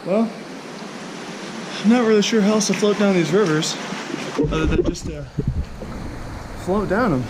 Well, I'm not really sure how else to float down these rivers other than just to float down them.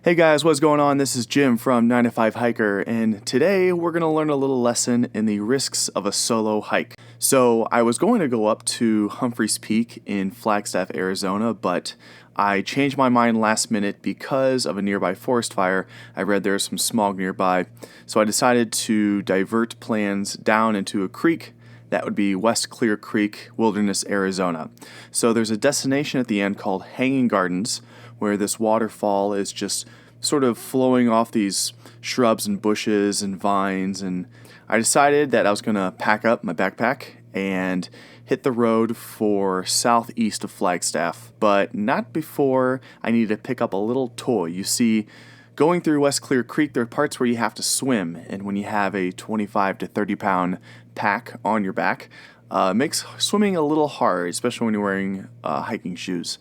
Hey guys, what's going on? This is Jim from 9 to 5 Hiker, and today we're going to learn a little lesson in the risks of a solo hike. So I was going to go up to Humphreys Peak in Flagstaff, Arizona, but I changed my mind last minute because of a nearby forest fire. I read there's some smog nearby, so I decided to divert plans down into a creek. That would be West Clear Creek, Wilderness, Arizona. So there's a destination at the end called Hanging Gardens, where this waterfall is just sort of flowing off these shrubs and bushes and vines. And I decided that I was going to pack up my backpack and hit the road for southeast of Flagstaff, but not before I needed to pick up a little toy. You see, going through West Clear Creek, there are parts where you have to swim, and when you have a 25 to 30 pound pack on your back, it makes swimming a little hard, especially when you're wearing hiking shoes.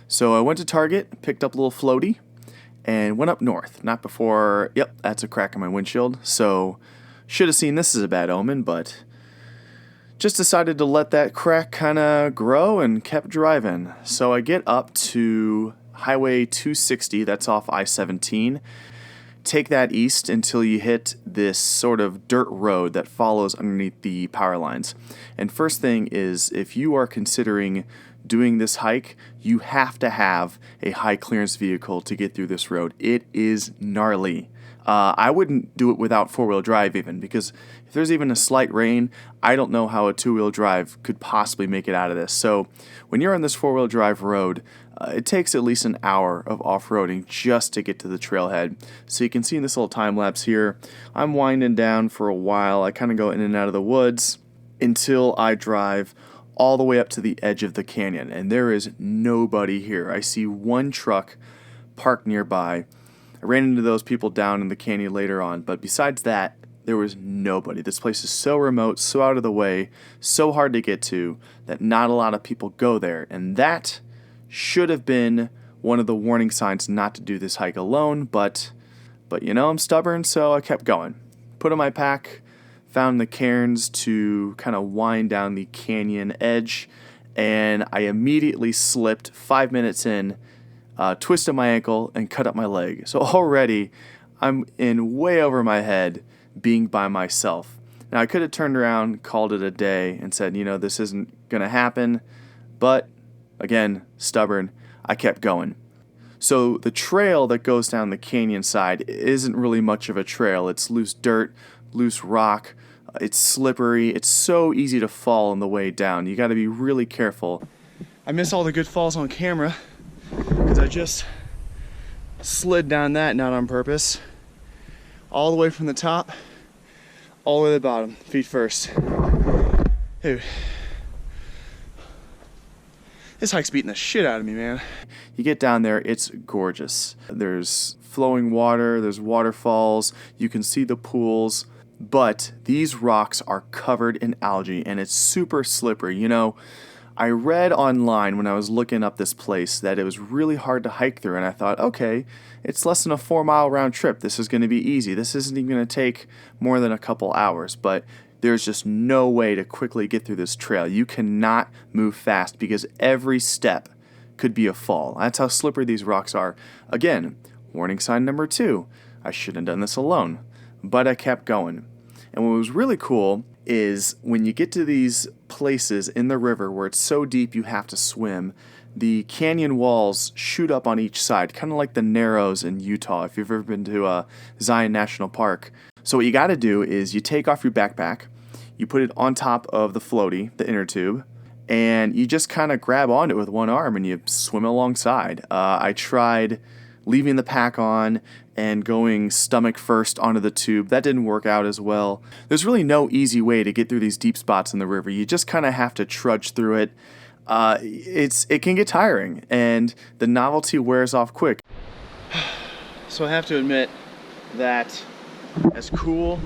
So I went to Target, picked up a little floaty, and went up north. Not before, yep, that's a crack in my windshield. So should have seen this as a bad omen, but just decided to let that crack kind of grow and kept driving. So I get up to Highway 260, that's off I-17. Take that east until you hit this sort of dirt road that follows underneath the power lines. And first thing is, if you are considering doing this hike, you have to have a high clearance vehicle to get through this road. It is gnarly. I wouldn't do it without four-wheel drive even, because if there's even a slight rain, I don't know how a two-wheel drive could possibly make it out of this. So when you're on this four-wheel drive road, it takes at least an hour of off-roading just to get to the trailhead. So you can see in this little time lapse here, I'm winding down for a while. I kind of go in and out of the woods until I drive all the way up to the edge of the canyon, and there is nobody here. I see one truck parked nearby. I ran into those people down in the canyon later on, but besides that, there was nobody. This place is so remote, so out of the way, so hard to get to, that not a lot of people go there, and that should have been one of the warning signs not to do this hike alone, but you know, I'm stubborn, so I kept going. Put on my pack, found the cairns to kind of wind down the canyon edge, and I immediately slipped 5 minutes in, twisted my ankle, and cut up my leg. So already, I'm in way over my head being by myself. Now, I could have turned around, called it a day, and said, you know, this isn't going to happen, but again, stubborn, I kept going. So the trail that goes down the canyon side isn't really much of a trail. It's loose dirt, loose rock. It's slippery. It's so easy to fall on the way down. You got to be really careful. I miss all the good falls on camera because I just slid down that, not on purpose. All the way from the top, all the way to the bottom, feet first. Dude, this hike's beating the shit out of me, man. You get down there, it's gorgeous. There's flowing water, there's waterfalls, you can see the pools. But these rocks are covered in algae and it's super slippery. You know, I read online when I was looking up this place that it was really hard to hike through, and I thought, okay, it's less than a 4-mile round trip. This is going to be easy. This isn't even going to take more than a couple hours, but there's just no way to quickly get through this trail. You cannot move fast because every step could be a fall. That's how slippery these rocks are. Again, warning sign number 2. I shouldn't have done this alone, but I kept going. And what was really cool is when you get to these places in the river where it's so deep you have to swim, the canyon walls shoot up on each side, kind of like the Narrows in Utah, if you've ever been to Zion National Park. So what you got to do is you take off your backpack, you put it on top of the floaty, the inner tube, and you just kind of grab onto it with one arm and you swim alongside. I tried leaving the pack on and going stomach first onto the tube. That didn't work out as well. There's really no easy way to get through these deep spots in the river. You just kind of have to trudge through it. It can get tiring, and the novelty wears off quick. So I have to admit that as cool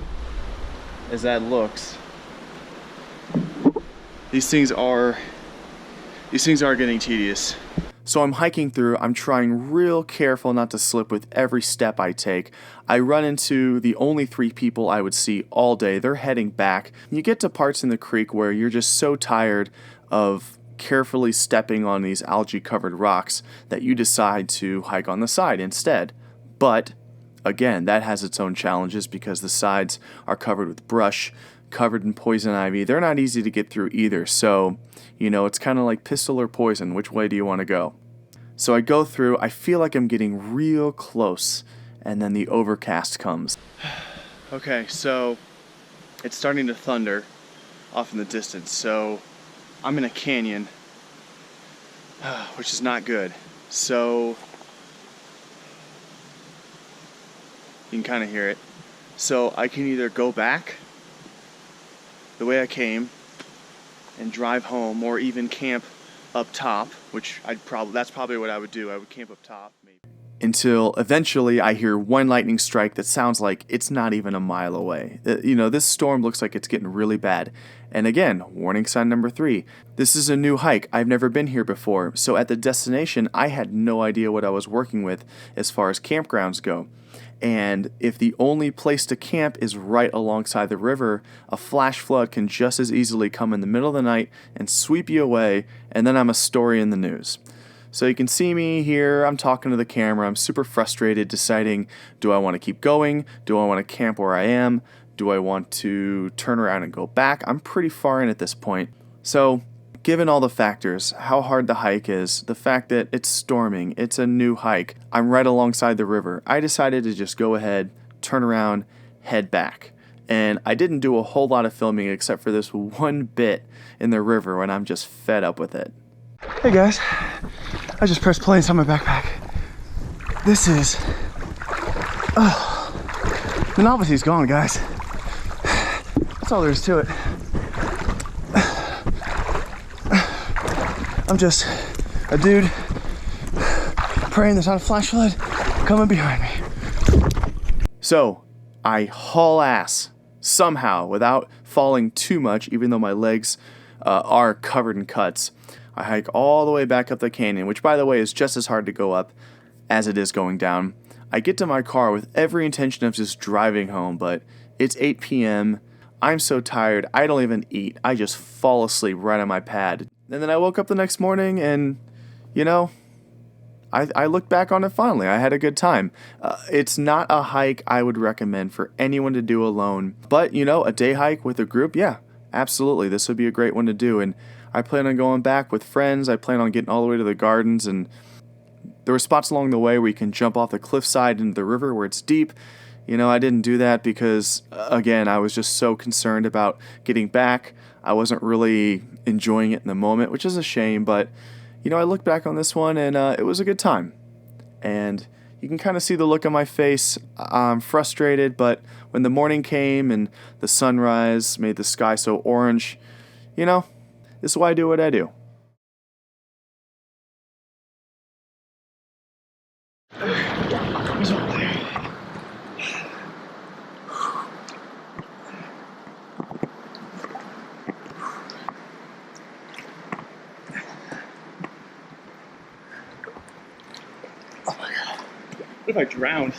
as that looks, these things are getting tedious. So I'm hiking through, I'm trying real careful not to slip with every step I take. I run into the only 3 people I would see all day. They're heading back. You get to parts in the creek where you're just so tired of carefully stepping on these algae-covered rocks that you decide to hike on the side instead. But again, that has its own challenges because the sides are covered with brush, covered in poison ivy. They're not easy to get through either, so, it's kind of like pistol or poison. Which way do you want to go? So I go through, I feel like I'm getting real close, and then the overcast comes. Okay, so it's starting to thunder off in the distance, so I'm in a canyon, which is not good. So you can kind of hear it. So I can either go back the way I came and drive home, or even camp up top, which that's probably what I would do. I would camp up top maybe. Until eventually I hear one lightning strike that sounds like it's not even a mile away. This storm looks like it's getting really bad. And again, warning sign number 3. This is a new hike. I've never been here before. So at the destination, I had no idea what I was working with as far as campgrounds go. And if the only place to camp is right alongside the river, a flash flood can just as easily come in the middle of the night and sweep you away, and then I'm a story in the news. So you can see me here, I'm talking to the camera, I'm super frustrated, deciding, do I want to keep going? Do I want to camp where I am? Do I want to turn around and go back? I'm pretty far in at this point. So, given all the factors, how hard the hike is, the fact that it's storming, it's a new hike, I'm right alongside the river, I decided to just go ahead, turn around, head back. And I didn't do a whole lot of filming except for this one bit in the river when I'm just fed up with it. Hey guys, I just pressed play inside my backpack. This is, the novelty's gone, guys. That's all there is to it. I'm just a dude praying there's not a flash flood coming behind me. So I haul ass somehow without falling too much, even though my legs are covered in cuts. I hike all the way back up the canyon, which by the way is just as hard to go up as it is going down. I get to my car with every intention of just driving home, but it's 8 p.m. I'm so tired, I don't even eat. I just fall asleep right on my pad. And then I woke up the next morning and, I looked back on it fondly. I had a good time. It's not a hike I would recommend for anyone to do alone. But, a day hike with a group, yeah, absolutely. This would be a great one to do. And I plan on going back with friends. I plan on getting all the way to the gardens. And there were spots along the way where you can jump off the cliffside into the river where it's deep. I didn't do that because, again, I was just so concerned about getting back. I wasn't really enjoying it in the moment, which is a shame, but, I look back on this one and it was a good time. And you can kind of see the look on my face. I'm frustrated, but when the morning came and the sunrise made the sky so orange, this is why I do what I do. Oh my god. What if I drowned?